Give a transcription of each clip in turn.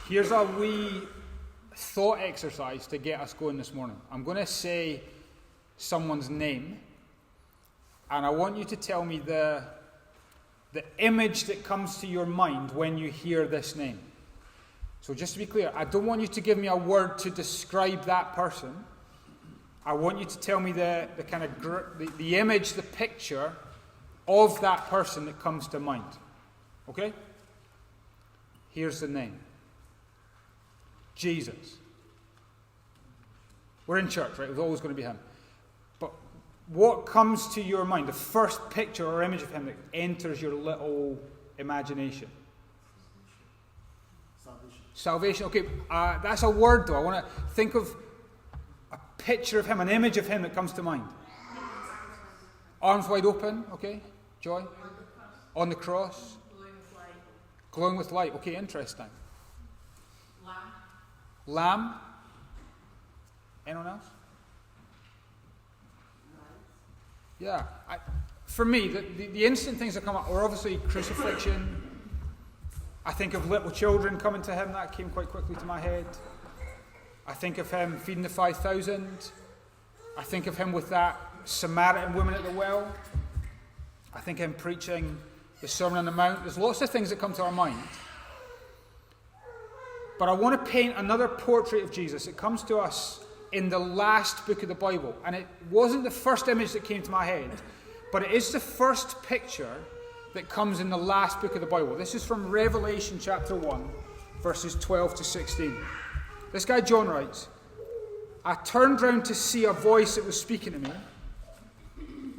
Here's a wee thought exercise to get us going this morning. I'm going to say someone's name, and I want you to tell me the image that comes to your mind when you hear this name. So just to be clear, I don't want you to give me a word to describe that person. I want you to tell me the image, the picture of that person that comes to mind. Okay? Here's the name. Jesus. We're in church, right? It was always going to be him. But what comes to your mind, the first picture or image of him that enters your little imagination? Salvation. Okay, that's a word though. I want to think of a picture of him, an image of him that comes to mind. Arms wide open, okay. Joy? On the cross. Glowing with light. Glowing with light. Okay, interesting. Lamb. Anyone else? Yeah. For me, the instant things that come up are obviously crucifixion. I think of little children coming to him. That came quite quickly to my head. I think of him feeding the 5,000. I think of him with that Samaritan woman at the well. I think of him preaching the Sermon on the Mount. There's lots of things that come to our mind. But I want to paint another portrait of Jesus. It comes to us in the last book of the Bible. And it wasn't the first image that came to my head, but it is the first picture that comes in the last book of the Bible. This is from Revelation chapter 1, verses 12 to 16. This guy John writes, I turned round to see a voice that was speaking to me.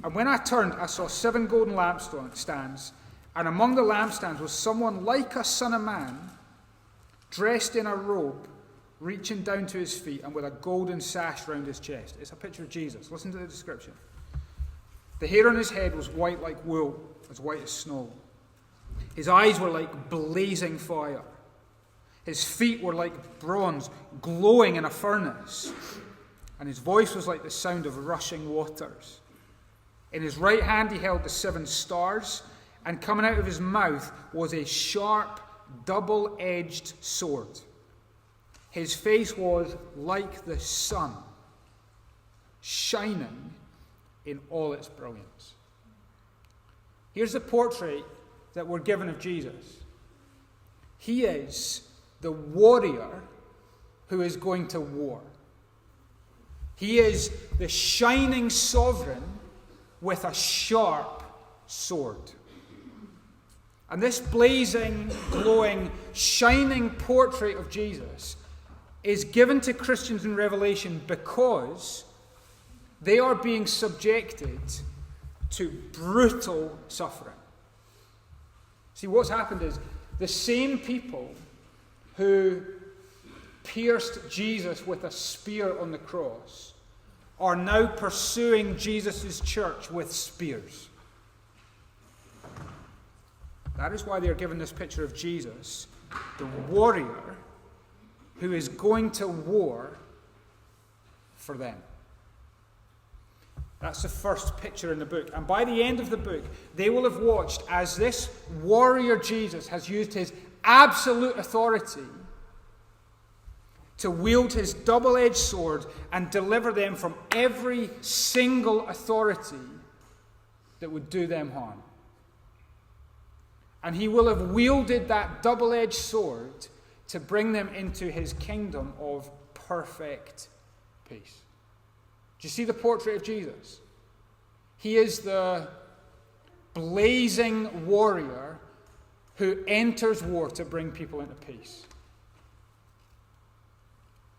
And when I turned, I saw 7 golden lampstands. And among the lampstands was someone like a son of man, dressed in a robe, reaching down to his feet, and with a golden sash round his chest. It's a picture of Jesus. Listen to the description. The hair on his head was white like wool, as white as snow. His eyes were like blazing fire. His feet were like bronze, glowing in a furnace. And his voice was like the sound of rushing waters. In his right hand he held the 7 stars, and coming out of his mouth was a sharp, double-edged sword. His face was like the sun, shining in all its brilliance. Here's the portrait that we're given of Jesus. He is the warrior who is going to war. He is the shining sovereign with a sharp sword. And this blazing, glowing, shining portrait of Jesus is given to Christians in Revelation because they are being subjected to brutal suffering. See, what's happened is the same people who pierced Jesus with a spear on the cross are now pursuing Jesus' church with spears. That is why they are given this picture of Jesus, the warrior who is going to war for them. That's the first picture in the book. And by the end of the book, they will have watched as this warrior Jesus has used his absolute authority to wield his double-edged sword and deliver them from every single authority that would do them harm. And he will have wielded that double-edged sword to bring them into his kingdom of perfect peace. Do you see the portrait of Jesus? He is the blazing warrior who enters war to bring people into peace.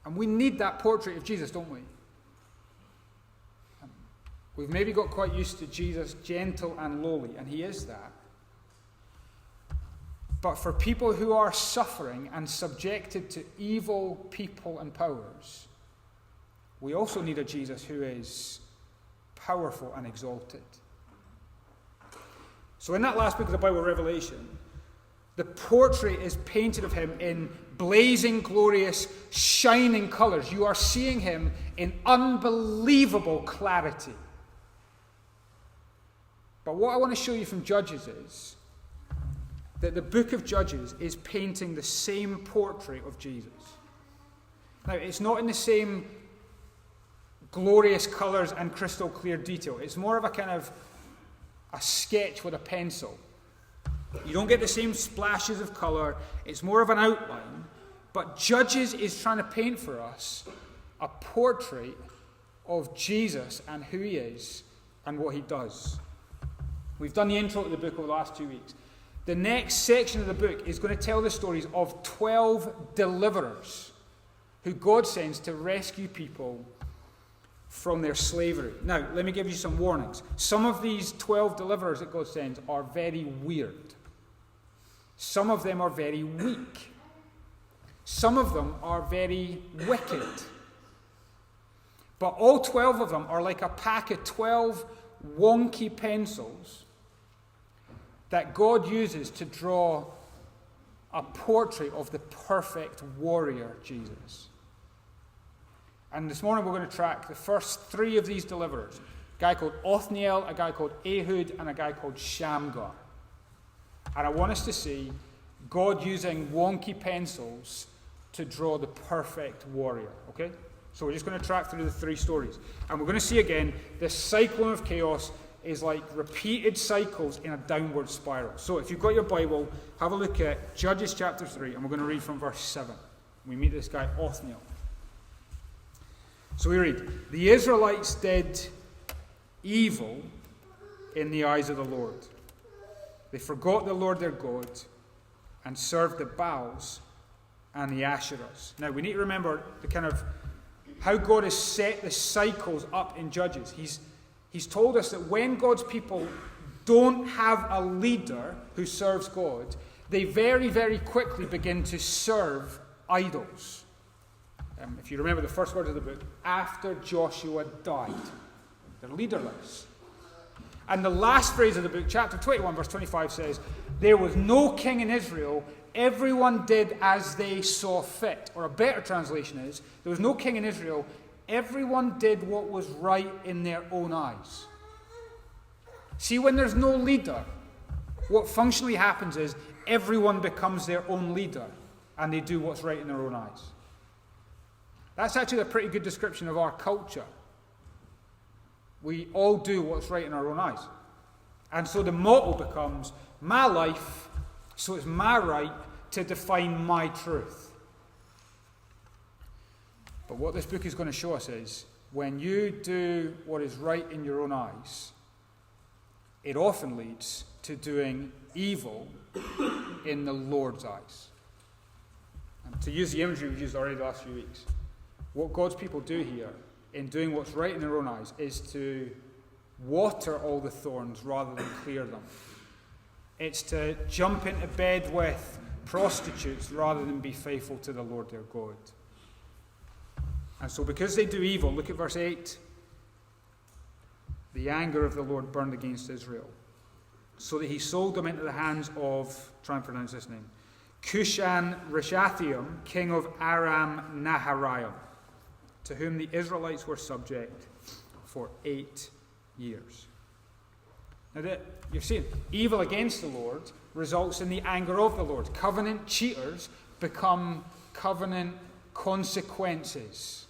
And we need that portrait of Jesus, don't we? We've maybe got quite used to Jesus gentle and lowly, and he is that. But for people who are suffering and subjected to evil people and powers, we also need a Jesus who is powerful and exalted. So in that last book of the Bible, Revelation, the portrait is painted of him in blazing, glorious, shining colours. You are seeing him in unbelievable clarity. But what I want to show you from Judges is that the book of Judges is painting the same portrait of Jesus. Now, it's not in the same glorious colours and crystal clear detail. It's more of a kind of a sketch with a pencil. You don't get the same splashes of colour. It's more of an outline. But Judges is trying to paint for us a portrait of Jesus and who he is and what he does. We've done the intro to the book over the last 2 weeks. The next section of the book is going to tell the stories of 12 deliverers who God sends to rescue people from their slavery. Now, let me give you some warnings. Some of these 12 deliverers that God sends are very weird. Some of them are very weak. Some of them are very wicked. But all 12 of them are like a pack of 12 wonky pencils that God uses to draw a portrait of the perfect warrior, Jesus. And this morning we're going to track the first 3 of these deliverers. A guy called Othniel, a guy called Ehud, and a guy called Shamgar. And I want us to see God using wonky pencils to draw the perfect warrior. Okay? So we're just going to track through the 3 stories. And we're going to see again, this cyclone of chaos is like repeated cycles in a downward spiral. So if you've got your Bible, have a look at Judges chapter 3, and we're going to read from verse 7. We meet this guy Othniel. So we read, "The Israelites did evil in the eyes of the Lord. They forgot the Lord their God and served the Baals and the Asherahs." Now we need to remember the kind of how God has set the cycles up in Judges. He's told us that when God's people don't have a leader who serves God, they very, very quickly begin to serve idols. If you remember the first word of the book, after Joshua died, they're leaderless. And the last phrase of the book, chapter 21, verse 25 says, "There was no king in Israel, everyone did as they saw fit." Or a better translation is, there was no king in Israel, everyone did what was right in their own eyes. See, when there's no leader, what functionally happens is everyone becomes their own leader and they do what's right in their own eyes. That's actually a pretty good description of our culture. We all do what's right in our own eyes. And so the motto becomes, my life, so it's my right to define my truth. But what this book is going to show us is, when you do what is right in your own eyes, it often leads to doing evil in the Lord's eyes. And to use the imagery we've used already the last few weeks, what God's people do here in doing what's right in their own eyes is to water all the thorns rather than clear them. It's to jump into bed with prostitutes rather than be faithful to the Lord their God. And so because they do evil, look at verse 8. The anger of the Lord burned against Israel, so that he sold them into the hands of, try and pronounce this name, Cushan-Rishathaim, king of Aram-Naharaim, to whom the Israelites were subject for 8 years. Now, you're seeing, evil against the Lord results in the anger of the Lord. Covenant cheaters become covenant consequences.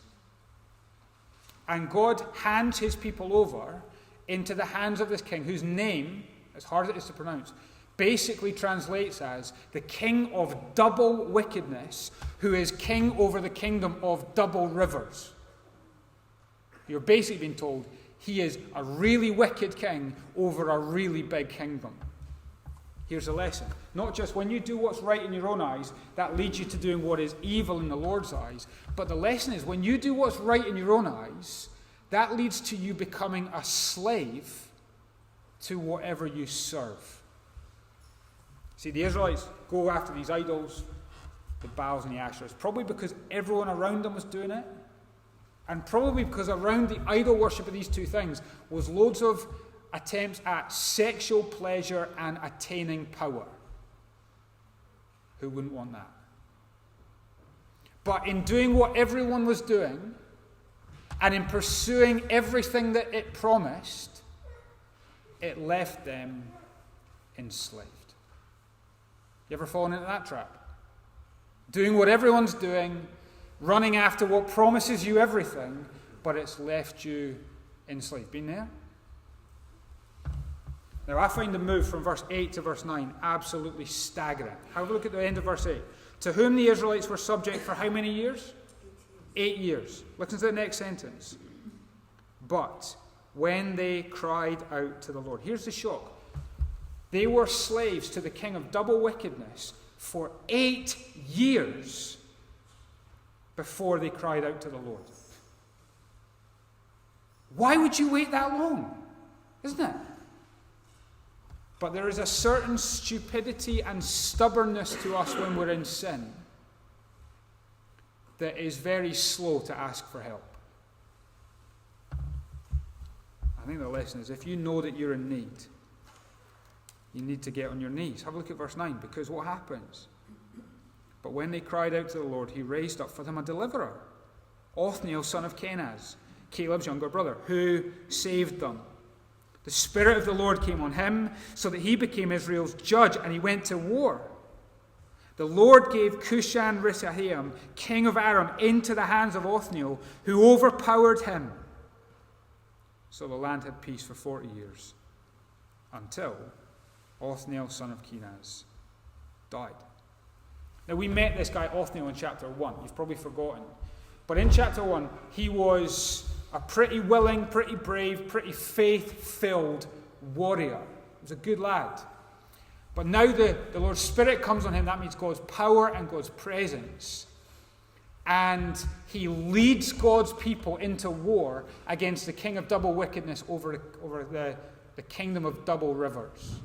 And God hands his people over into the hands of this king, whose name, as hard as it is to pronounce, basically translates as the king of double wickedness, who is king over the kingdom of double rivers. You're basically being told he is a really wicked king over a really big kingdom. Here's a lesson. Not just when you do what's right in your own eyes, that leads you to doing what is evil in the Lord's eyes. But the lesson is, when you do what's right in your own eyes, that leads to you becoming a slave to whatever you serve. See, the Israelites go after these idols, the Baals and the Asherahs, probably because everyone around them was doing it, and probably because around the idol worship of these two things was loads of attempts at sexual pleasure and attaining power. Who wouldn't want that? But in doing what everyone was doing, and in pursuing everything that it promised, it left them enslaved. You ever fallen into that trap? Doing what everyone's doing, running after what promises you everything, but it's left you enslaved. Been there? Now, I find the move from verse 8 to verse 9 absolutely staggering. Have a look at the end of verse 8. To whom the Israelites were subject for how many years? 8 years. Listen to the next sentence. But when they cried out to the Lord. Here's the shock. They were slaves to the king of double wickedness for 8 years before they cried out to the Lord. Why would you wait that long? Isn't it? But there is a certain stupidity and stubbornness to us when we're in sin that is very slow to ask for help. I think the lesson is if you know that you're in need, you need to get on your knees. Have a look at verse 9, because what happens? But when they cried out to the Lord, he raised up for them a deliverer, Othniel, son of Kenaz, Caleb's younger brother, who saved them. The Spirit of the Lord came on him, so that he became Israel's judge, and he went to war. The Lord gave Cushan-Rishathaim, king of Aram, into the hands of Othniel, who overpowered him. So the land had peace for 40 years, until Othniel, son of Kenaz, died. Now, we met this guy Othniel in chapter 1. You've probably forgotten. But in chapter 1, he was a pretty willing, pretty brave, pretty faith-filled warrior. He was a good lad. But now the Lord's Spirit comes on him. That means God's power and God's presence. And he leads God's people into war against the king of double wickedness over the kingdom of double rivers.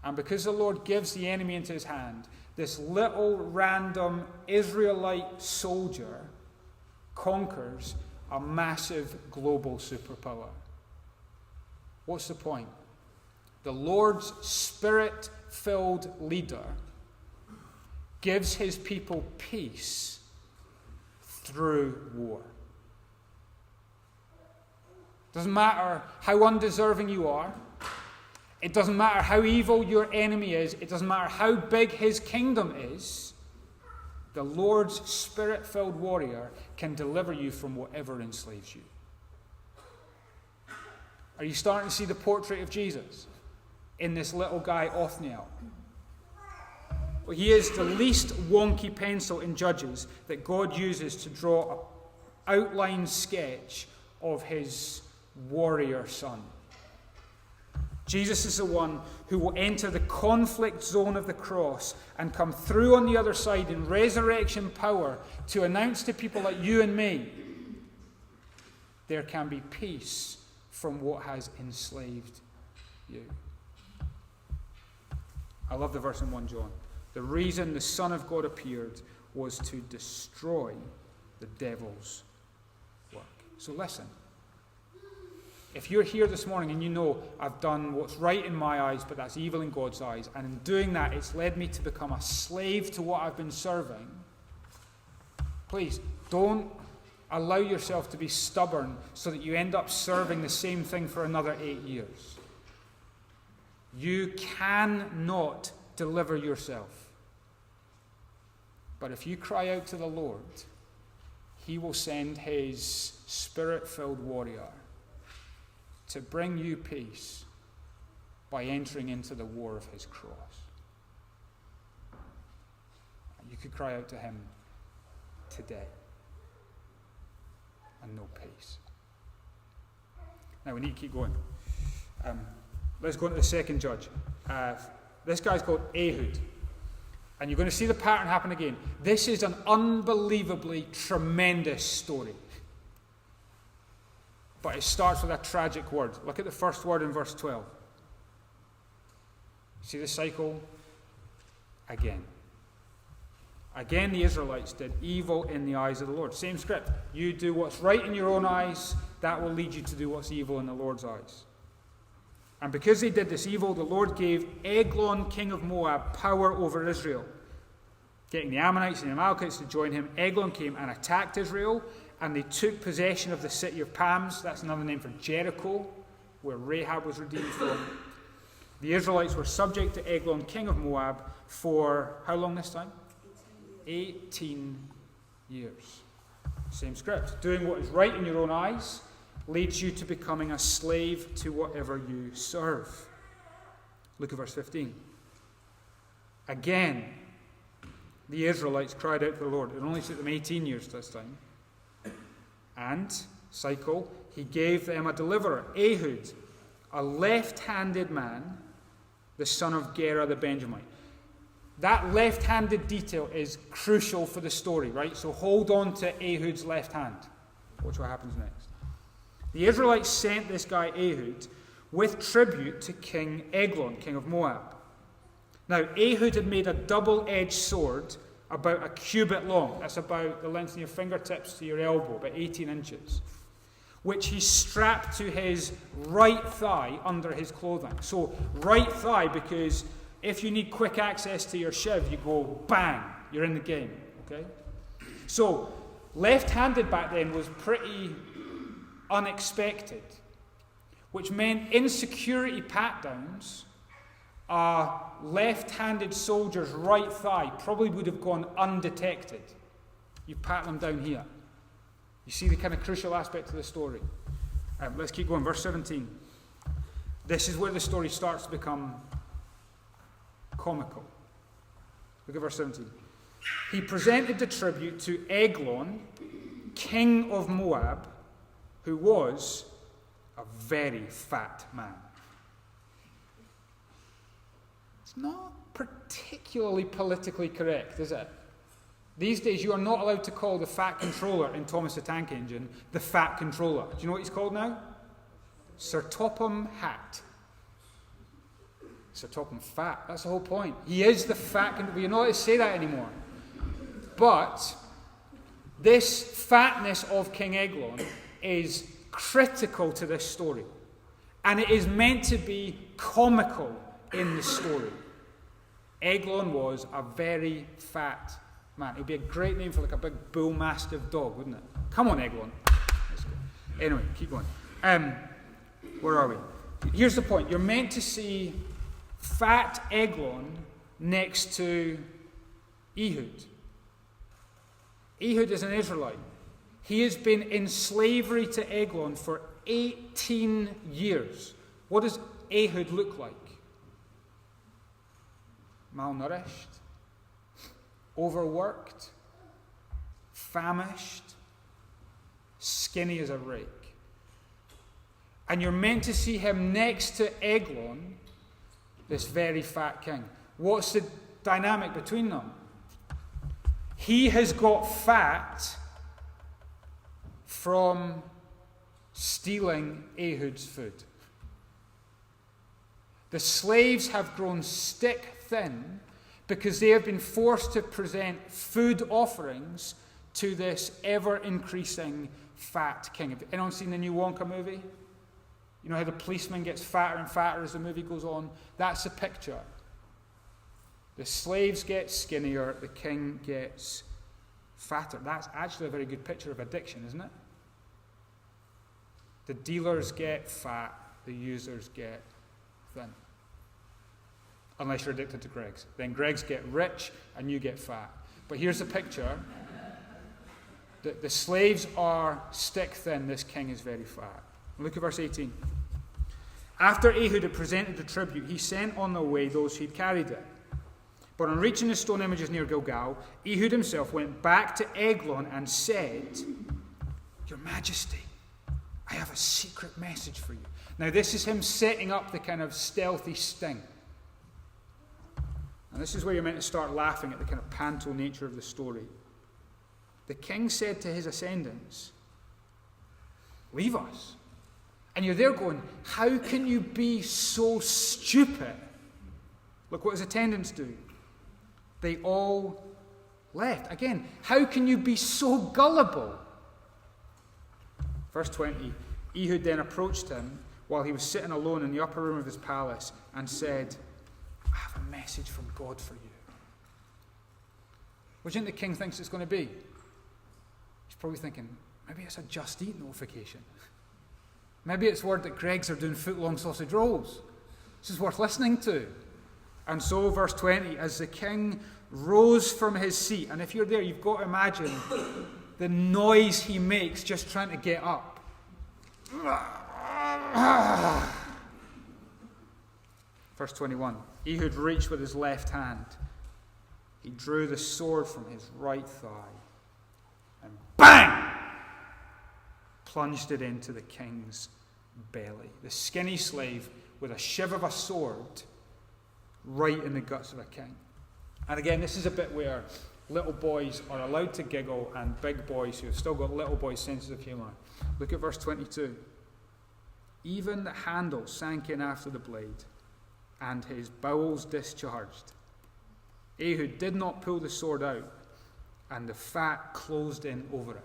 And because the Lord gives the enemy into his hand, this little random Israelite soldier conquers a massive global superpower. What's the point? The Lord's Spirit-filled leader gives his people peace through war. Doesn't matter how undeserving you are. It doesn't matter how evil your enemy is. It doesn't matter how big his kingdom is. The Lord's Spirit-filled warrior can deliver you from whatever enslaves you. Are you starting to see the portrait of Jesus in this little guy, Othniel? Well, he is the least wonky pencil in Judges that God uses to draw an outline sketch of his warrior son. Jesus is the one who will enter the conflict zone of the cross and come through on the other side in resurrection power to announce to people like you and me, there can be peace from what has enslaved you. I love the verse in 1 John. The reason the Son of God appeared was to destroy the devil's work. So listen. If you're here this morning and you know I've done what's right in my eyes, but that's evil in God's eyes, and in doing that it's led me to become a slave to what I've been serving, please don't allow yourself to be stubborn so that you end up serving the same thing for another 8 years. You cannot deliver yourself. But if you cry out to the Lord, he will send his Spirit-filled warrior to bring you peace by entering into the war of his cross. You could cry out to him today and no peace. Now we need to keep going. Let's go into the second judge. This guy's called Ehud. And you're going to see the pattern happen again. This is an unbelievably tremendous story. But it starts with a tragic word. Look at the first word in verse 12. See the cycle? Again. Again, the Israelites did evil in the eyes of the Lord. Same script. You do what's right in your own eyes, that will lead you to do what's evil in the Lord's eyes. And because they did this evil, the Lord gave Eglon, king of Moab, power over Israel. Getting the Ammonites and the Amalekites to join him, Eglon came and attacked Israel, and they took possession of the city of palms. That's another name for Jericho, where Rahab was redeemed from. The Israelites were subject to Eglon, king of Moab, for how long this time? 18 years. Same script. Doing what is right in your own eyes leads you to becoming a slave to whatever you serve. Look at verse 15. Again, the Israelites cried out to the Lord. It only took them 18 years this time. And, cycle, he gave them a deliverer, Ehud, a left-handed man, the son of Gera the Benjamite. That left-handed detail is crucial for the story, right? So hold on to Ehud's left hand. Watch what happens next. The Israelites sent this guy Ehud with tribute to King Eglon, king of Moab. Now, Ehud had made a double-edged sword about a cubit long. That's about the length of your fingertips to your elbow, about 18 inches, which he strapped to his right thigh under his clothing. So, right thigh, because if you need quick access to your shiv, you go bang, you're in the game, okay? So, left-handed back then was pretty unexpected, which meant in security pat-downs, a left-handed soldier's right thigh probably would have gone undetected. You pat them down here. You see the kind of crucial aspect of the story. Let's keep going. Verse 17. This is where the story starts to become comical. Look at verse 17. He presented the tribute to Eglon, king of Moab, who was a very fat man. It's not particularly politically correct, is it? These days, you are not allowed to call the fat controller in Thomas the Tank Engine the fat controller. Do you know what he's called now? Sir Topham Hatt. Sir Topham Fat. That's the whole point. He is the fat controller. You're not allowed to say that anymore. But this fatness of King Eglon is critical to this story. And it is meant to be comical in the story. Eglon was a very fat man. It would be a great name for like a big bull mastiff dog, wouldn't it? Come on, Eglon. Let's go. Anyway, keep going. Where are we? Here's the point. You're meant to see fat Eglon next to Ehud. Ehud is an Israelite. He has been in slavery to Eglon for 18 years. What does Ehud look like? Malnourished, overworked, famished, skinny as a rake. And you're meant to see him next to Eglon, this very fat king. What's the dynamic between them? He has got fat from stealing Ehud's food. The slaves have grown stick thin because they have been forced to present food offerings to this ever-increasing fat king. Have anyone seen the new Wonka movie? You know how the policeman gets fatter and fatter as the movie goes on? That's the picture. The slaves get skinnier, the king gets fatter. That's actually a very good picture of addiction, isn't it? The dealers get fat, the users get thin. Unless you're addicted to Greggs. Then Greggs get rich and you get fat. But here's the picture. The slaves are stick thin, this king is very fat. Look at verse 18. After Ehud had presented the tribute, he sent on their way those who had carried it. But on reaching the stone images near Gilgal, Ehud himself went back to Eglon and said, Your Majesty, I have a secret message for you. Now this is him setting up the kind of stealthy sting. And this is where you're meant to start laughing at the kind of panto nature of the story. The king said to his ascendants, Leave us. And you're there going, how can you be so stupid? Look what his attendants do. They all left. Again, how can you be so gullible? Verse 20, Ehud then approached him while he was sitting alone in the upper room of his palace and said, I have a message from God for you. What do you think the king thinks it's going to be? He's probably thinking, maybe it's a Just Eat notification. Maybe it's word that Greggs are doing foot-long sausage rolls. This is worth listening to. And so, verse 20, as the king rose from his seat, and if you're there, you've got to imagine the noise he makes just trying to get up. Verse 21, Ehud reached with his left hand. He drew the sword from his right thigh and bang! Plunged it into the king's belly. The skinny slave with a shiv of a sword right in the guts of a king. And again, this is a bit where little boys are allowed to giggle and big boys who have still got little boys' senses of humour. Look at verse 22. Even the handle sank in after the blade, and his bowels discharged. Ehud did not pull the sword out, and the fat closed in over it.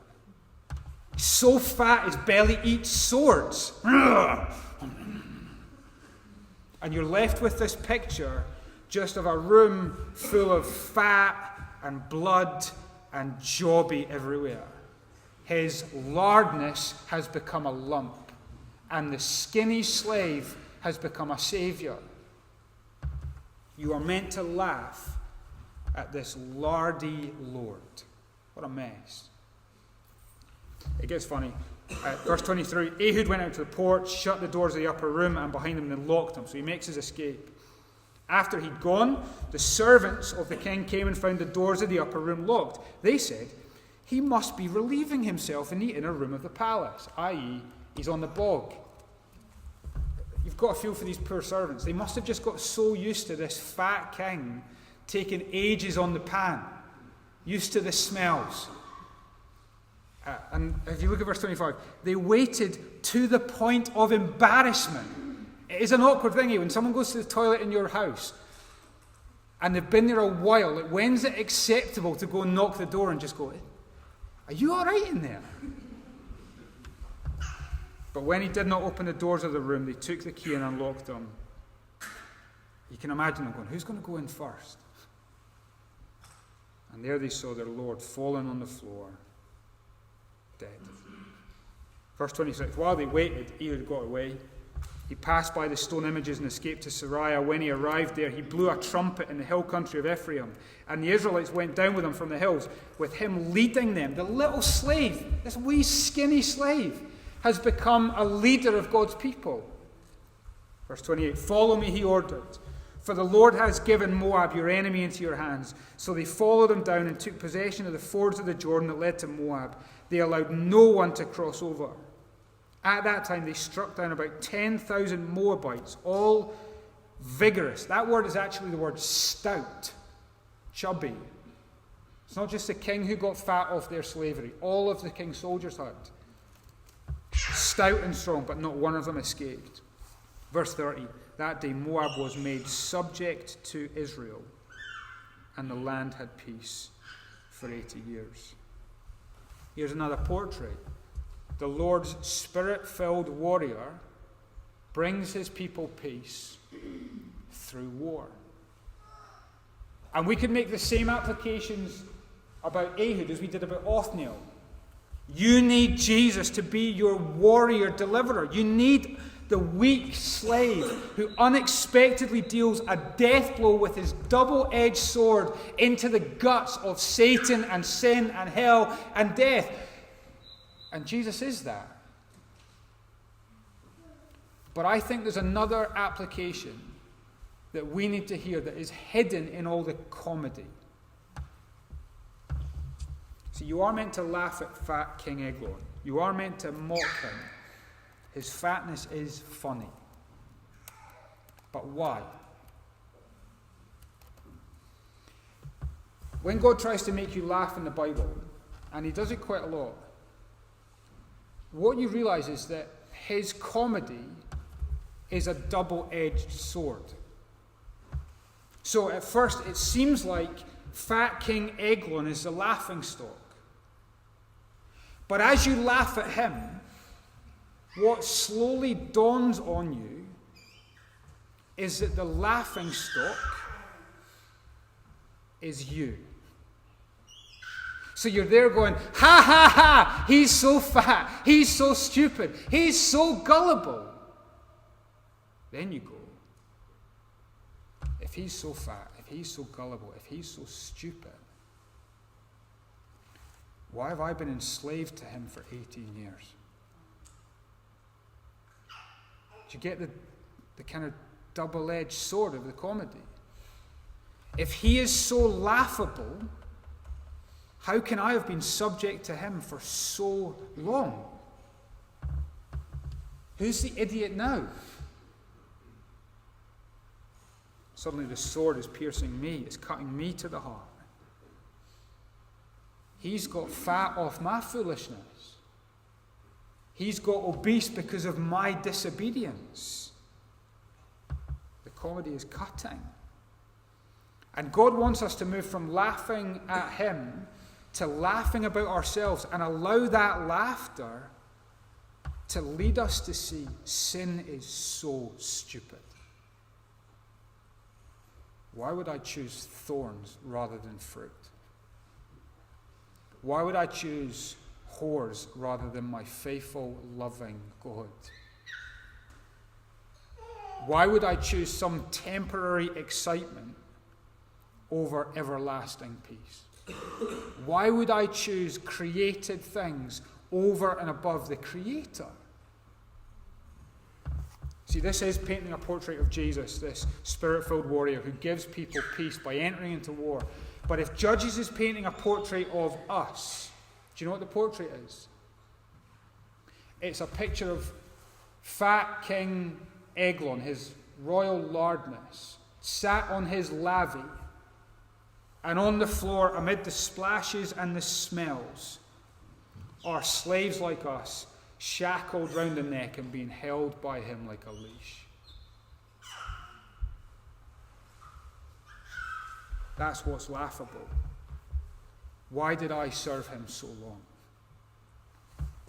He's so fat his belly eats swords. And you're left with this picture just of a room full of fat and blood and jobby everywhere. His lardness has become a lump, and the skinny slave has become a saviour. You are meant to laugh at this lardy Lord. What a mess. It gets funny. Verse 23, Ehud went out to the porch, shut the doors of the upper room, and behind him they locked them, so he makes his escape. After he'd gone, the servants of the king came and found the doors of the upper room locked. They said, he must be relieving himself in the inner room of the palace, i.e., he's on the bog. You've got to feel for these poor servants. They must have just got so used to this fat king taking ages on the pan, used to the smells. And if you look at verse 25, they waited to the point of embarrassment. It is an awkward thing when someone goes to the toilet in your house and they've been there a while. When's it acceptable to go and knock the door and just go, are you all right in there? But when he did not open the doors of the room, they took the key and unlocked them. You can imagine them going, who's going to go in first? And there they saw their Lord fallen on the floor, dead. Verse 26, while they waited, Ehud got away. He passed by the stone images and escaped to Sariah. When he arrived there, he blew a trumpet in the hill country of Ephraim. And the Israelites went down with him from the hills, with him leading them. The little slave, this wee skinny slave, has become a leader of God's people. Verse 28, follow me, he ordered, for the Lord has given Moab, your enemy, into your hands. So they followed him down and took possession of the fords of the Jordan that led to Moab. They allowed no one to cross over. At that time, they struck down about 10,000 Moabites, all vigorous. That word is actually the word stout, chubby. It's not just the king who got fat off their slavery. All of the king's soldiers had. Stout and strong, but not one of them escaped. Verse 30, that day Moab was made subject to Israel, and the land had peace for 80 years. Here's another portrait. The Lord's spirit-filled warrior brings his people peace through war. And we could make the same applications about Ehud as we did about Othniel. You need Jesus to be your warrior deliverer. You need the weak slave who unexpectedly deals a death blow with his double-edged sword into the guts of Satan and sin and hell and death. And Jesus is that. But I think there's another application that we need to hear that is hidden in all the comedy. See, you are meant to laugh at fat King Eglon. You are meant to mock him. His fatness is funny. But why? When God tries to make you laugh in the Bible, and he does it quite a lot, what you realize is that his comedy is a double-edged sword. So at first it seems like fat King Eglon is the laughing stock. But as you laugh at him, what slowly dawns on you is that the laughing stock is you. So you're there going, ha ha ha, he's so fat, he's so stupid, he's so gullible. Then you go, if he's so fat, if he's so gullible, if he's so stupid, why have I been enslaved to him for 18 years? Do you get the kind of double-edged sword of the comedy? If he is so laughable, how can I have been subject to him for so long? Who's the idiot now? Suddenly the sword is piercing me, it's cutting me to the heart. He's got fat off my foolishness. He's got obese because of my disobedience. The comedy is cutting. And God wants us to move from laughing at him to laughing about ourselves and allow that laughter to lead us to see sin is so stupid. Why would I choose thorns rather than fruit? Why would I choose whores rather than my faithful, loving God? Why would I choose some temporary excitement over everlasting peace? Why would I choose created things over and above the Creator? See, this is painting a portrait of Jesus, this spirit-filled warrior who gives people peace by entering into war. But if Judges is painting a portrait of us, do you know what the portrait is? It's a picture of fat King Eglon, his royal lardness, sat on his lavy, and on the floor, amid the splashes and the smells, are slaves like us, shackled round the neck and being held by him like a leash. That's what's laughable. Why did I serve him so long?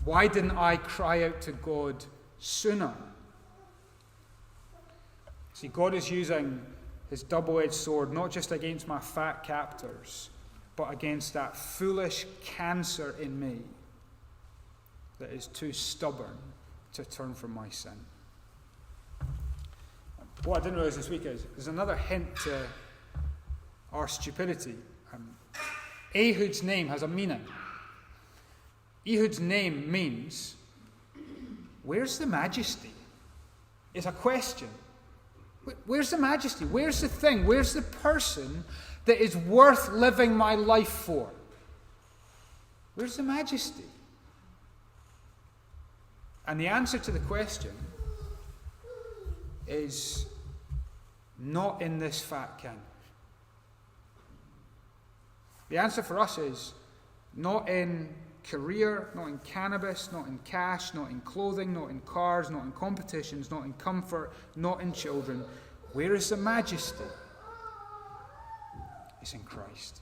Why didn't I cry out to God sooner? See, God is using his double-edged sword not just against my fat captors, but against that foolish cancer in me that is too stubborn to turn from my sin. What I didn't realize this week is there's another hint to our stupidity. Ehud's name has a meaning. Ehud's name means, where's the majesty? It's a question. Where's the majesty? Where's the thing? Where's the person that is worth living my life for? Where's the majesty? And the answer to the question is not in this fat king. The answer for us is not in career, not in cannabis, not in cash, not in clothing, not in cars, not in competitions, not in comfort, not in children. Where is the majesty? It's in Christ.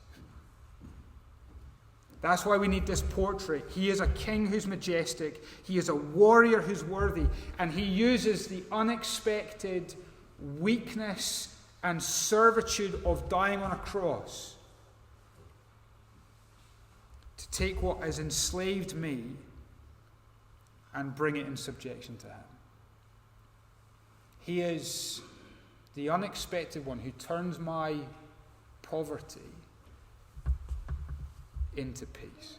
That's why we need this portrait. He is a king who's majestic. He is a warrior who's worthy. And he uses the unexpected weakness and servitude of dying on a cross to take what has enslaved me and bring it in subjection to him. He is the unexpected one who turns my poverty into peace.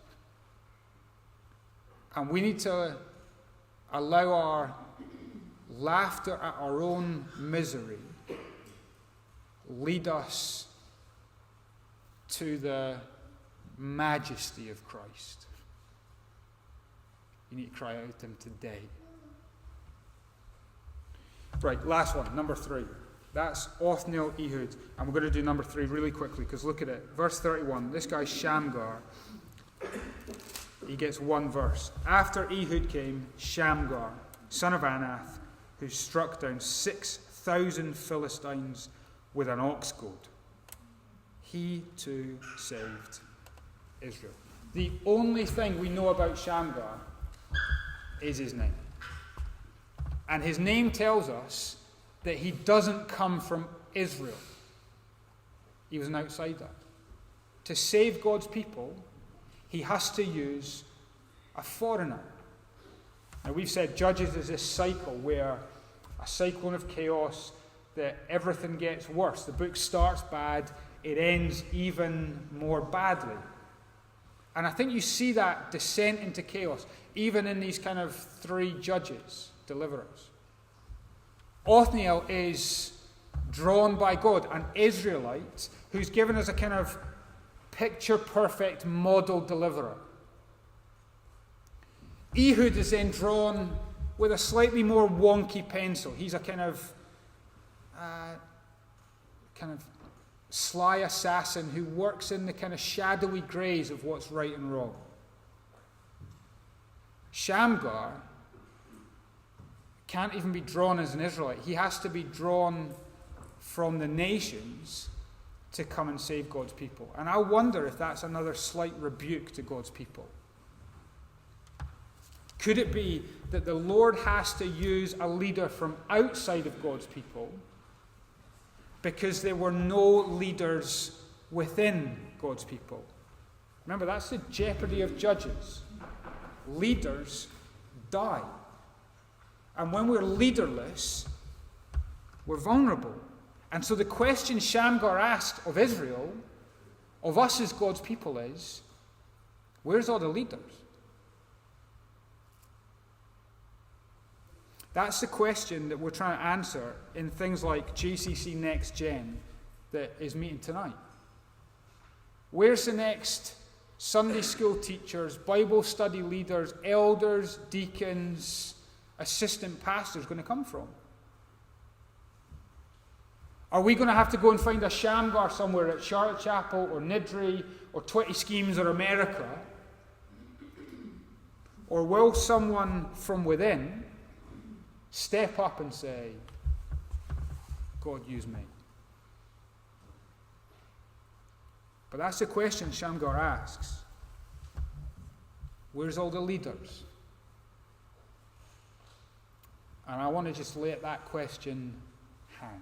And we need to allow our laughter at our own misery lead us to the majesty of Christ. You need to cry out to him today. Right, last one, number 3. That's Othniel Ehud. And we're going to do number 3 really quickly, because look at it. Verse 31. This guy Shamgar, he gets one verse. After Ehud came Shamgar, son of Anath, who struck down 6,000 Philistines with an ox goad. He too saved Israel. The only thing we know about Shamgar is his name. And his name tells us that he doesn't come from Israel. He was an outsider. To save God's people, he has to use a foreigner. Now, we've said Judges is this cycle where a cyclone of chaos, that everything gets worse. The book starts bad, it ends even more badly. And I think you see that descent into chaos, even in these kind of three judges, deliverers. Othniel is drawn by God, an Israelite who's given us a kind of picture-perfect model deliverer. Ehud is then drawn with a slightly more wonky pencil. He's a kind of sly assassin who works in the kind of shadowy greys of what's right and wrong. Shamgar can't even be drawn as an Israelite. He has to be drawn from the nations to come and save God's people. And I wonder if that's another slight rebuke to God's people. Could it be that the Lord has to use a leader from outside of God's people because there were no leaders within God's people? Remember, that's the jeopardy of judges. Leaders die. And when we're leaderless, we're vulnerable. And so the question Shamgar asked of Israel, of us as God's people, is, where's all the leaders? That's the question that we're trying to answer in things like GCC Next Gen that is meeting tonight. Where's the next Sunday school teachers, Bible study leaders, elders, deacons, assistant pastors going to come from? Are we going to have to go and find a Shamgar somewhere at Charlotte Chapel or Niddrie or 20 Schemes or America? Or will someone from within step up and say, God, use me? But that's the question Shamgar asks. Where's all the leaders? And I want to just let that question hang.